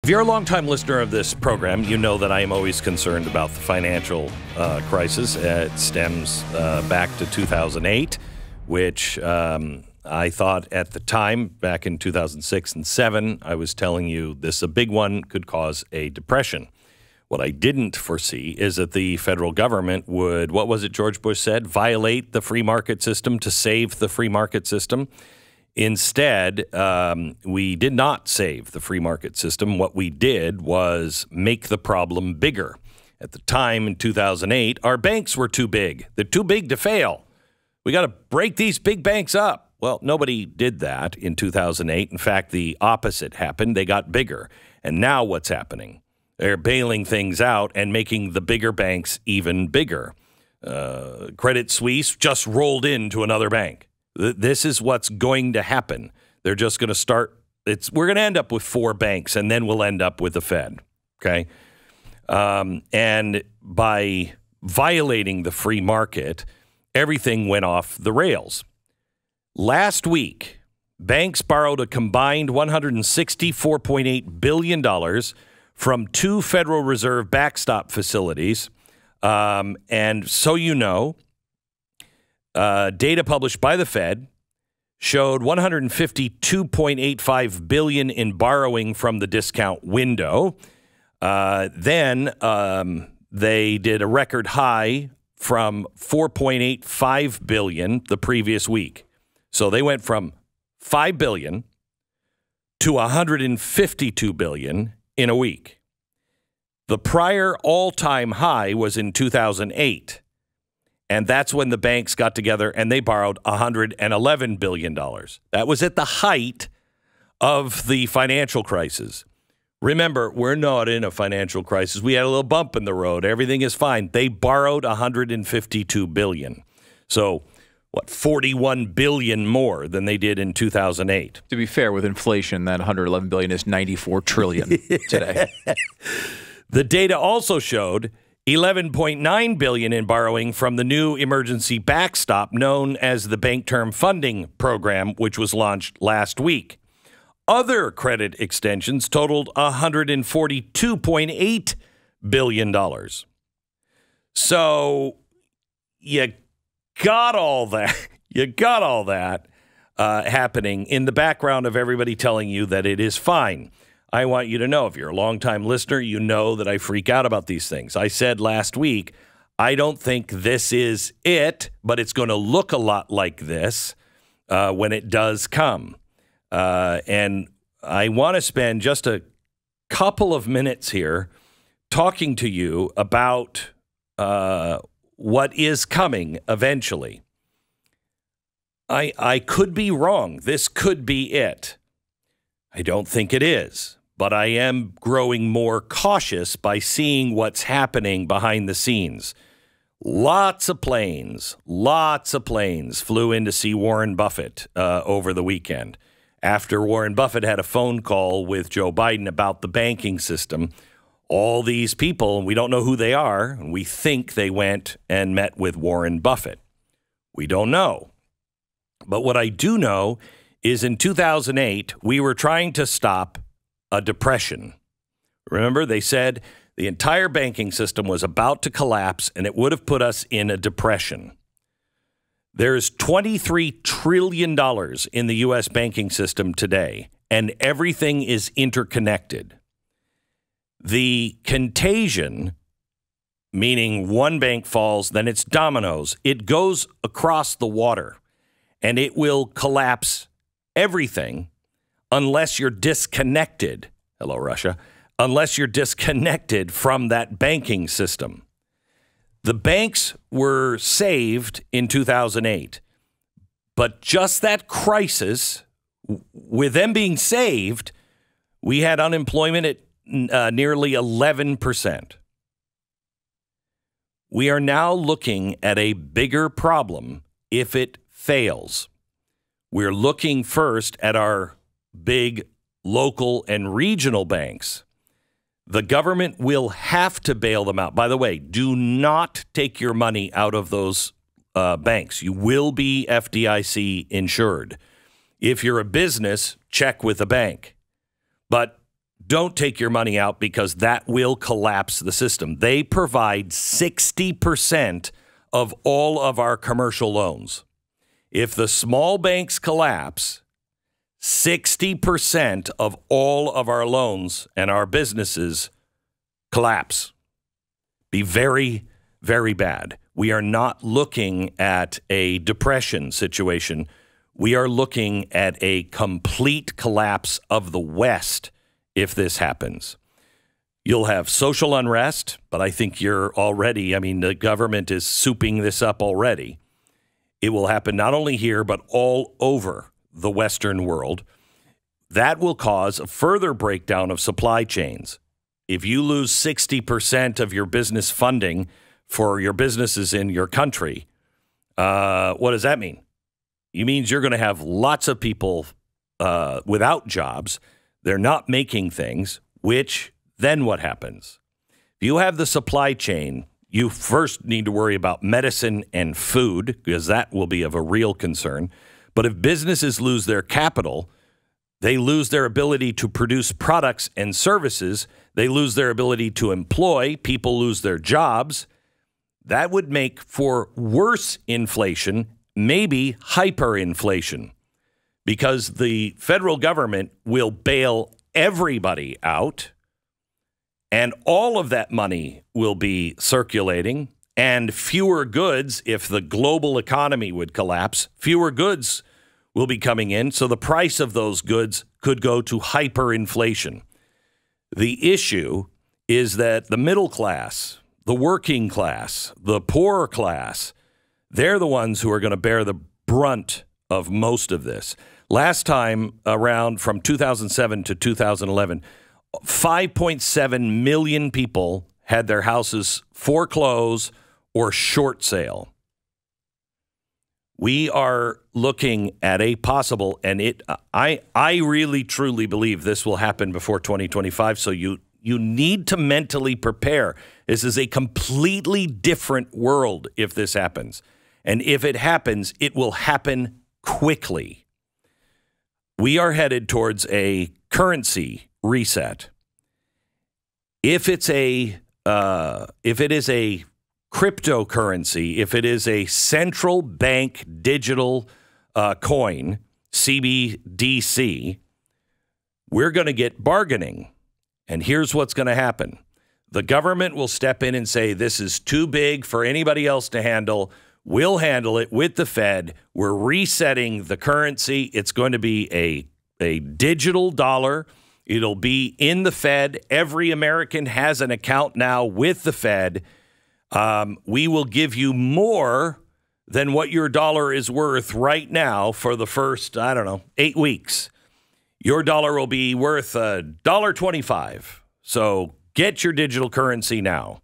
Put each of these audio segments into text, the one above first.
If you're a longtime listener of this program, you know that I am always concerned about the financial crisis. It stems back to 2008, which I thought at the time, back in 2006 and 2007, I was telling you this is a big one, could cause a depression. What I didn't foresee is that the federal government would, what was it George Bush said, violate the free market system to save the free market system. Instead, we did not save the free market system. What we did was make the problem bigger. At the time in 2008, our banks were too big. They're too big to fail. We got to break these big banks up. Well, nobody did that in 2008. In fact, the opposite happened. They got bigger. And now what's happening? They're bailing things out and making the bigger banks even bigger. Credit Suisse just rolled into another bank. This is what's going to happen. They're just going to start. We're going to end up with 4 banks, and then we'll end up with the Fed. Okay, and by violating the free market, everything went off the rails. Last week, banks borrowed a combined $164.8 billion from 2 Federal Reserve backstop facilities, and so you know. Data published by the Fed showed $152.85 billion in borrowing from the discount window. Then they did a record high from $4.85 billion the previous week. So they went from $5 billion to $152 billion in a week. The prior all-time high was in 2008. And that's when the banks got together and they borrowed $111 billion. That was at the height of the financial crisis. Remember, we're not in a financial crisis. We had a little bump in the road. Everything is fine. They borrowed $152 billion. So, what, $41 billion more than they did in 2008. To be fair, with inflation, that $111 billion is $94 trillion today. The data also showed $11.9 billion in borrowing from the new emergency backstop known as the Bank Term Funding Program, which was launched last week. Other credit extensions totaled $142.8 billion. So you got all that. You got all that happening in the background of everybody telling you that it is fine. I want you to know, if you're a longtime listener, you know that I freak out about these things. I said last week, I don't think this is it, but it's going to look a lot like this when it does come. And I want to spend just a couple of minutes here talking to you about what is coming eventually. I could be wrong. This could be it. I don't think it is. But I am growing more cautious by seeing what's happening behind the scenes. Lots of planes flew in to see Warren Buffett over the weekend. After Warren Buffett had a phone call with Joe Biden about the banking system, all these people, we don't know who they are, and we think they went and met with Warren Buffett. We don't know. But what I do know is in 2008, we were trying to stop a depression. Remember, they said the entire banking system was about to collapse and it would have put us in a depression. There's $23 trillion in the U.S. banking system today, and everything is interconnected. The contagion, meaning one bank falls, then it's dominoes. It goes across the water, and it will collapse everything unless you're disconnected. Hello, Russia. Unless you're disconnected from that banking system. The banks were saved in 2008, but just that crisis, with them being saved, we had unemployment at nearly 11%. We are now looking at a bigger problem if it fails. We're looking first at our big local and regional banks. The government will have to bail them out. By the way, do not take your money out of those banks. You will be FDIC insured. If you're a business, check with a bank. But don't take your money out because that will collapse the system. They provide 60% of all of our commercial loans. If the small banks collapse, 60% of all of our loans and our businesses collapse. Be very, very bad. We are not looking at a depression situation. We are looking at a complete collapse of the West if this happens. You'll have social unrest, but I think the government is souping this up already. It will happen not only here, but all over the Western world. That will cause a further breakdown of supply chains. If you lose 60% of your business funding for your businesses in your country, what does that mean? It means you're going to have lots of people without jobs. They're not making things, which then what happens? If you have the supply chain, you first need to worry about medicine and food because that will be of a real concern. But if businesses lose their capital, they lose their ability to produce products and services. They lose their ability to employ. People lose their jobs. That would make for worse inflation, maybe hyperinflation, because the federal government will bail everybody out, and all of that money will be circulating, and fewer goods, if the global economy would collapse, fewer goods will be coming in, so the price of those goods could go to hyperinflation. The issue is that the middle class, the working class, the poorer class, they're the ones who are going to bear the brunt of most of this. Last time around, from 2007 to 2011, 5.7 million people had their houses foreclosed or short sale. We are looking at a possible, and I really truly believe this will happen before 2025. So you need to mentally prepare. This is a completely different world if this happens. And if it happens, it will happen quickly. We are headed towards a currency reset. If it is a cryptocurrency, if it is a central bank digital coin, CBDC, we're going to get bargaining. And here's what's going to happen. The government will step in and say, this is too big for anybody else to handle. We'll handle it with the Fed. We're resetting the currency. It's going to be a digital dollar. It'll be in the Fed. Every American has an account now with the Fed. We will give you more than what your dollar is worth right now for the first, 8 weeks. Your dollar will be worth $1.25. So get your digital currency now.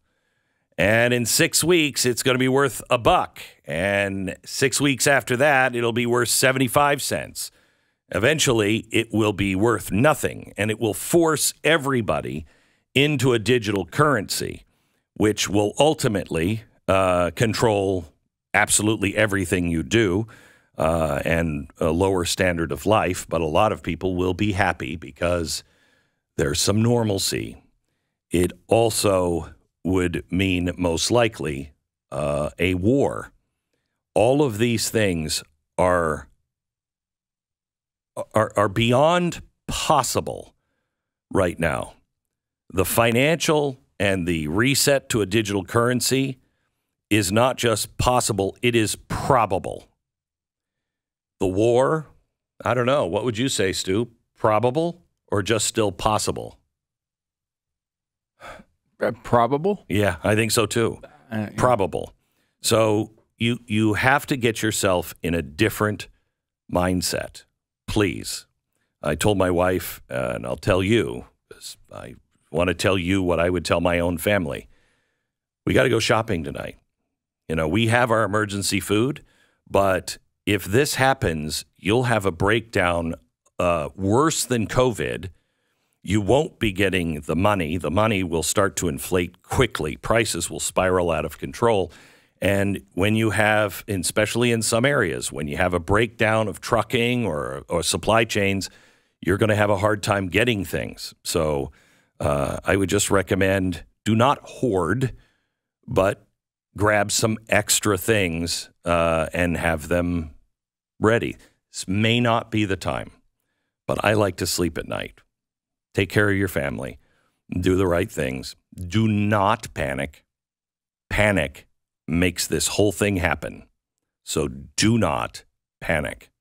And in 6 weeks, it's going to be worth $1. And 6 weeks after that, it'll be worth 75 cents. Eventually, it will be worth nothing. And it will force everybody into a digital currency, which will ultimately control absolutely everything you do and a lower standard of life. But a lot of people will be happy because there's some normalcy. It also would mean most likely a war. All of these things are beyond possible right now. The financial and the reset to a digital currency is not just possible, it is probable. The war, I don't know. What would you say, Stu? Probable or just still possible? Probable? Yeah, I think so too. Yeah. Probable. So you have to get yourself in a different mindset, please. I told my wife, and I'll tell you, because I want to tell you what I would tell my own family. We got to go shopping tonight. We have our emergency food, but if this happens, you'll have a breakdown worse than COVID. You won't be getting the money. The money will start to inflate quickly. Prices will spiral out of control. And when you have, especially in some areas, when you have a breakdown of trucking or supply chains, you're going to have a hard time getting things. So I would just recommend do not hoard, but grab some extra things and have them ready. This may not be the time, but I like to sleep at night. Take care of your family. Do the right things. Do not panic. Panic makes this whole thing happen. So do not panic.